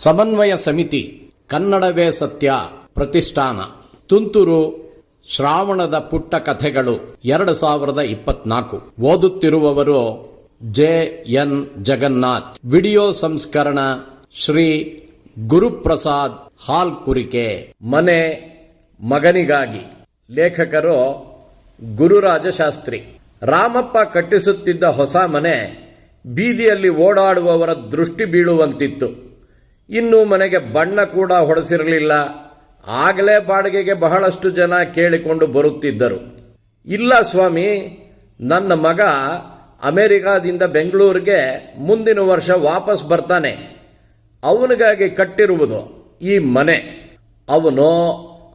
ಸಮನ್ವಯ ಸಮಿತಿ ಕನ್ನಡವೇ ಸತ್ಯ ಪ್ರತಿಷ್ಠಾನ ತುಂತುರು ಶ್ರಾವಣದ ಪುಟ್ಟ ಕಥೆಗಳು 2024 ಓದುತ್ತಿರುವವರು ಜೆ.ಎನ್. ಜಗನ್ನಾಥ್. ವಿಡಿಯೋ ಸಂಸ್ಕರಣ ಶ್ರೀ ಗುರುಪ್ರಸಾದ್ ಹಾಲ್ಕುರಿಕೆ. ಮನೆ ಮಗನಿಗಾಗಿ. ಲೇಖಕರು ಗುರುರಾಜಶಾಸ್ತ್ರಿ. ರಾಮಪ್ಪ ಕಟ್ಟಿಸುತ್ತಿದ್ದ ಹೊಸ ಮನೆ ಬೀದಿಯಲ್ಲಿ ಓಡಾಡುವವರ ದೃಷ್ಟಿ ಬೀಳುವಂತಿತ್ತು. ಇನ್ನೂ ಮನೆಗೆ ಬಣ್ಣ ಕೂಡ ಹೊಡೆಸಿರಲಿಲ್ಲ. ಆಗಲೇ ಬಾಡಿಗೆಗೆ ಬಹಳಷ್ಟು ಜನ ಕೇಳಿಕೊಂಡು ಬರುತ್ತಿದ್ದರು. ಇಲ್ಲ ಸ್ವಾಮಿ, ನನ್ನ ಮಗ ಅಮೆರಿಕಾದಿಂದ ಬೆಂಗಳೂರಿಗೆ ಮುಂದಿನ ವರ್ಷ ವಾಪಸ್ ಬರ್ತಾನೆ, ಅವನಿಗಾಗಿ ಕಟ್ಟಿರುವುದು ಈ ಮನೆ. ಅವನು,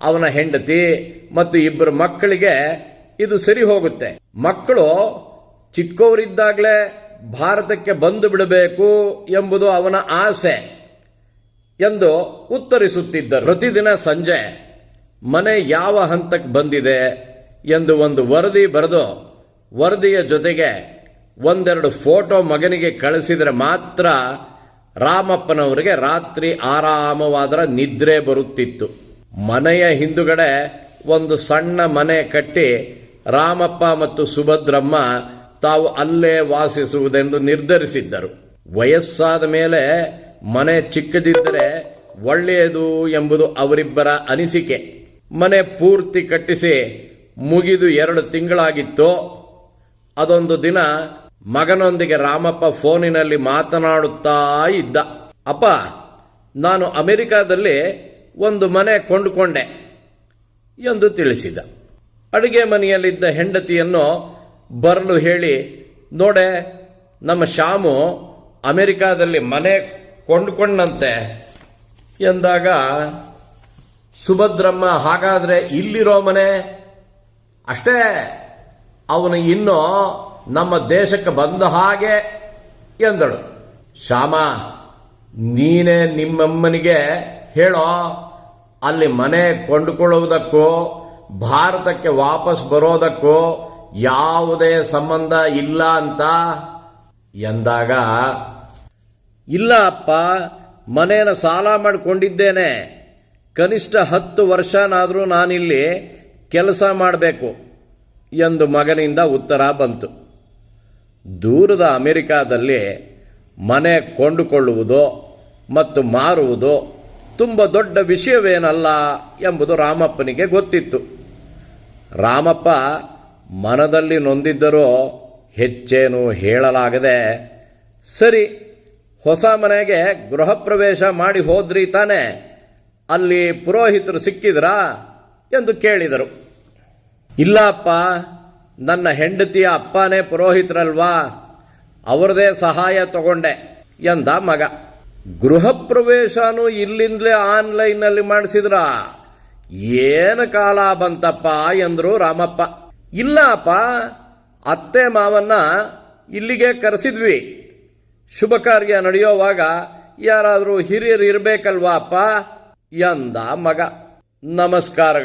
ಅವನ ಹೆಂಡತಿ ಮತ್ತು 2 ಮಕ್ಕಳಿಗೆ ಇದು ಸರಿ ಹೋಗುತ್ತೆ. ಮಕ್ಕಳು ಚಿಕ್ಕವರಿದ್ದಾಗಲೇ ಭಾರತಕ್ಕೆ ಬಂದು ಬಿಡಬೇಕು ಎಂಬುದು ಅವನ ಆಸೆ ಎಂದು ಉತ್ತರಿಸುತ್ತಿದ್ದರು. ಪ್ರತಿದಿನ ಸಂಜೆ ಮನೆ ಯಾವ ಹಂತಕ್ಕೆ ಬಂದಿದೆ ಎಂದು ಒಂದು ವರದಿ ಬರೆದು ವರದಿಯ ಜೊತೆಗೆ 1-2 ಫೋಟೋ ಮಗನಿಗೆ ಕಳಿಸಿದರೆ ಮಾತ್ರ ರಾಮಪ್ಪನವರಿಗೆ ರಾತ್ರಿ ಆರಾಮವಾದರ ನಿದ್ರೆ ಬರುತ್ತಿತ್ತು. ಮನೆಯ ಹಿಂದುಗಡೆ ಒಂದು ಸಣ್ಣ ಮನೆ ಕಟ್ಟಿ ರಾಮಪ್ಪ ಮತ್ತು ಸುಭದ್ರಮ್ಮ ತಾವು ಅಲ್ಲೇ ವಾಸಿಸುವುದೆಂದು ನಿರ್ಧರಿಸಿದ್ದರು. ವಯಸ್ಸಾದ ಮೇಲೆ ಮನೆ ಚಿಕ್ಕದಿದ್ದರೆ ಒಳ್ಳೆಯದು ಎಂಬುದು ಅವರಿಬ್ಬರ ಅನಿಸಿಕೆ. ಮನೆ ಪೂರ್ತಿ ಕಟ್ಟಿಸಿ ಮುಗಿದು 2 ತಿಂಗಳಾಗಿತ್ತು. ಅದೊಂದು ದಿನ ಮಗನೊಂದಿಗೆ ರಾಮಪ್ಪ ಫೋನಿನಲ್ಲಿ ಮಾತನಾಡುತ್ತಾ ಇದ್ದ. ಅಪ್ಪ, ನಾನು ಅಮೆರಿಕಾದಲ್ಲಿ ಒಂದು ಮನೆ ಕೊಂಡುಕೊಂಡೆ ಎಂದು ತಿಳಿಸಿದ. ಅಡುಗೆ ಮನೆಯಲ್ಲಿದ್ದ ಹೆಂಡತಿಯನ್ನು ಬರಲು ಹೇಳಿ, ನೋಡೆ, ನಮ್ಮ ಶಾಮು ಅಮೆರಿಕಾದಲ್ಲಿ ಮನೆ ಕೊಂಡುಕೊಂಡಂತೆ ಎಂದಾಗ ಸುಭದ್ರಮ್ಮ, ಹಾಗಾದರೆ ಇಲ್ಲಿರೋ ಮನೆ ಅಷ್ಟೇ, ಅವನು ಇನ್ನೂ ನಮ್ಮ ದೇಶಕ್ಕೆ ಬಂದ ಹಾಗೆ ಎಂದಳು. ಶ್ಯಾಮ, ನೀನೇ ನಿಮ್ಮಮ್ಮನಿಗೆ ಹೇಳೋ, ಅಲ್ಲಿ ಮನೆ ಕೊಂಡುಕೊಳ್ಳುವುದಕ್ಕೂ ಭಾರತಕ್ಕೆ ವಾಪಸ್ ಬರೋದಕ್ಕೂ ಯಾವುದೇ ಸಂಬಂಧ ಇಲ್ಲ ಅಂತ ಎಂದಾಗ, ಇಲ್ಲ ಅಪ್ಪ, ಮನೇನ ಸಾಲ ಮಾಡಿಕೊಂಡಿದ್ದೇನೆ, ಕನಿಷ್ಠ 10 ವರ್ಷನಾದರೂ ನಾನಿಲ್ಲಿ ಕೆಲಸ ಮಾಡಬೇಕು ಎಂದು ಮಗನಿಂದ ಉತ್ತರ ಬಂತು. ದೂರದ ಅಮೆರಿಕಾದಲ್ಲಿ ಮನೆ ಕೊಂಡುಕೊಳ್ಳುವುದು ಮತ್ತು ಮಾರುವುದು ತುಂಬ ದೊಡ್ಡ ವಿಷಯವೇನಲ್ಲ ಎಂಬುದು ರಾಮಪ್ಪನಿಗೆ ಗೊತ್ತಿತ್ತು. ರಾಮಪ್ಪ ಮನದಲ್ಲಿ ನೊಂದಿದ್ದರೂ ಹೆಚ್ಚೇನು ಹೇಳಲಾಗದೆ, ಸರಿ, ಹೊಸ ಮನೆಗೆ ಗೃಹ ಪ್ರವೇಶ ಮಾಡಿ ಹೋದ್ರಿ ತಾನೆ, ಅಲ್ಲಿ ಪುರೋಹಿತರು ಸಿಕ್ಕಿದ್ರಾ ಎಂದು ಕೇಳಿದರು. ಇಲ್ಲ ಅಪ್ಪ, ನನ್ನ ಹೆಂಡತಿಯ ಅಪ್ಪನೇ ಪುರೋಹಿತರಲ್ವಾ, ಅವರದೇ ಸಹಾಯ ತಗೊಂಡೆ ಎಂದ ಮಗ. ಗೃಹ ಪ್ರವೇಶನೂ ಇಲ್ಲಿಂದಲೇ ಆನ್ಲೈನ್ನಲ್ಲಿ ಮಾಡಿಸಿದ್ರ, ಏನು ಕಾಲ ಬಂತಪ್ಪ ಎಂದರು ರಾಮಪ್ಪ. ಇಲ್ಲ ಅಪ್ಪ, ಅತ್ತೆ ಮಾವನ್ನ ಇಲ್ಲಿಗೆ ಕರೆಸಿದ್ವಿ, ಶುಭ ಕಾರ್ಯ ನಡೆಯುವಾಗ ಯಾರಾದರೂ ಹಿರಿಯರು ಇರಬೇಕಲ್ವಾ ಅಪ್ಪ ಎಂದ ಮಗ. ನಮಸ್ಕಾರಗಳು.